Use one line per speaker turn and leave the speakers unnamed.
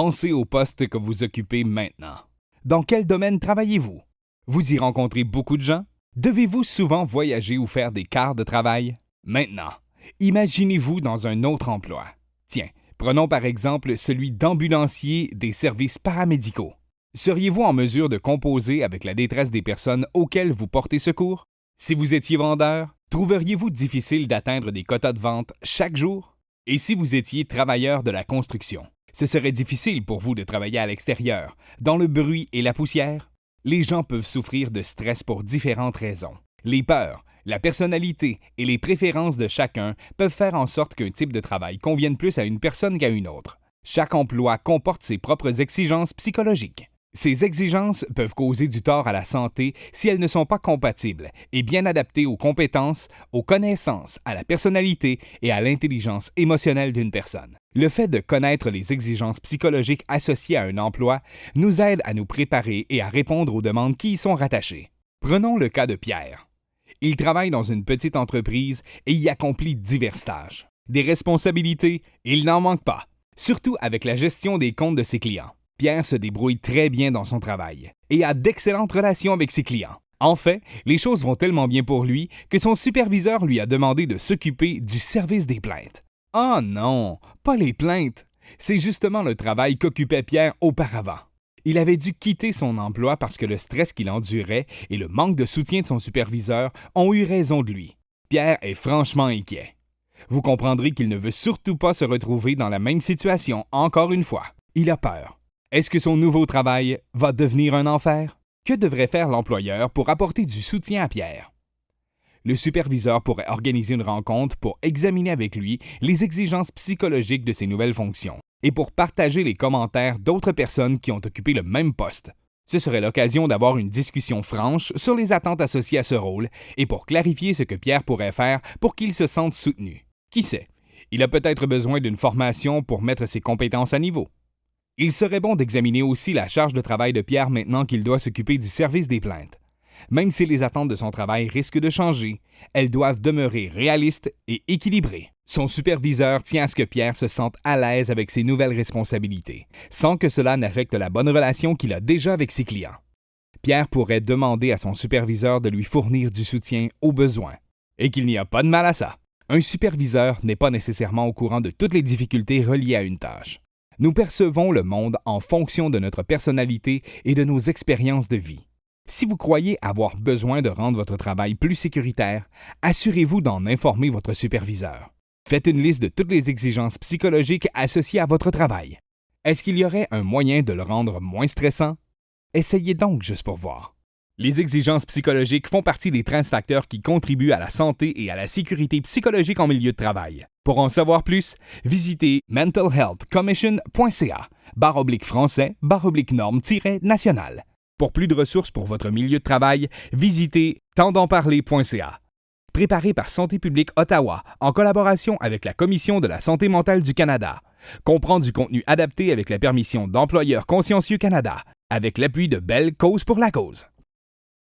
Pensez au poste que vous occupez maintenant. Dans quel domaine travaillez-vous? Vous y rencontrez beaucoup de gens? Devez-vous souvent voyager ou faire des quarts de travail? Maintenant, imaginez-vous dans un autre emploi. Tiens, prenons par exemple celui d'ambulancier des services paramédicaux. Seriez-vous en mesure de composer avec la détresse des personnes auxquelles vous portez secours? Si vous étiez vendeur, trouveriez-vous difficile d'atteindre des quotas de vente chaque jour? Et si vous étiez travailleur de la construction, ce serait difficile pour vous de travailler à l'extérieur, dans le bruit et la poussière? Les gens peuvent souffrir de stress pour différentes raisons. Les peurs, la personnalité et les préférences de chacun peuvent faire en sorte qu'un type de travail convienne plus à une personne qu'à une autre. Chaque emploi comporte ses propres exigences psychologiques. Ces exigences peuvent causer du tort à la santé si elles ne sont pas compatibles et bien adaptées aux compétences, aux connaissances, à la personnalité et à l'intelligence émotionnelle d'une personne. Le fait de connaître les exigences psychologiques associées à un emploi nous aide à nous préparer et à répondre aux demandes qui y sont rattachées. Prenons le cas de Pierre. Il travaille dans une petite entreprise et y accomplit diverses tâches. Des responsabilités, il n'en manque pas, surtout avec la gestion des comptes de ses clients. Pierre se débrouille très bien dans son travail et a d'excellentes relations avec ses clients. En fait, les choses vont tellement bien pour lui que son superviseur lui a demandé de s'occuper du service des plaintes. Oh non, pas les plaintes! C'est justement le travail qu'occupait Pierre auparavant. Il avait dû quitter son emploi parce que le stress qu'il endurait et le manque de soutien de son superviseur ont eu raison de lui. Pierre est franchement inquiet. Vous comprendrez qu'il ne veut surtout pas se retrouver dans la même situation encore une fois. Il a peur. Est-ce que son nouveau travail va devenir un enfer? Que devrait faire l'employeur pour apporter du soutien à Pierre? Le superviseur pourrait organiser une rencontre pour examiner avec lui les exigences psychologiques de ses nouvelles fonctions et pour partager les commentaires d'autres personnes qui ont occupé le même poste. Ce serait l'occasion d'avoir une discussion franche sur les attentes associées à ce rôle et pour clarifier ce que Pierre pourrait faire pour qu'il se sente soutenu. Qui sait, il a peut-être besoin d'une formation pour mettre ses compétences à niveau. Il serait bon d'examiner aussi la charge de travail de Pierre maintenant qu'il doit s'occuper du service des plaintes. Même si les attentes de son travail risquent de changer, elles doivent demeurer réalistes et équilibrées. Son superviseur tient à ce que Pierre se sente à l'aise avec ses nouvelles responsabilités, sans que cela n'affecte la bonne relation qu'il a déjà avec ses clients. Pierre pourrait demander à son superviseur de lui fournir du soutien au besoin, et qu'il n'y a pas de mal à ça. Un superviseur n'est pas nécessairement au courant de toutes les difficultés reliées à une tâche. Nous percevons le monde en fonction de notre personnalité et de nos expériences de vie. Si vous croyez avoir besoin de rendre votre travail plus sécuritaire, assurez-vous d'en informer votre superviseur. Faites une liste de toutes les exigences psychologiques associées à votre travail. Est-ce qu'il y aurait un moyen de le rendre moins stressant? Essayez donc juste pour voir. Les exigences psychologiques font partie des 13 facteurs qui contribuent à la santé et à la sécurité psychologique en milieu de travail. Pour en savoir plus, visitez mentalhealthcommission.ca/français/norme-nationale. Pour plus de ressources pour votre milieu de travail, visitez tendentparler.ca. Préparé par Santé publique Ottawa en collaboration avec la Commission de la santé mentale du Canada. Comprend du contenu adapté avec la permission d'Employeurs consciencieux Canada, avec l'appui de Bell Cause pour la cause.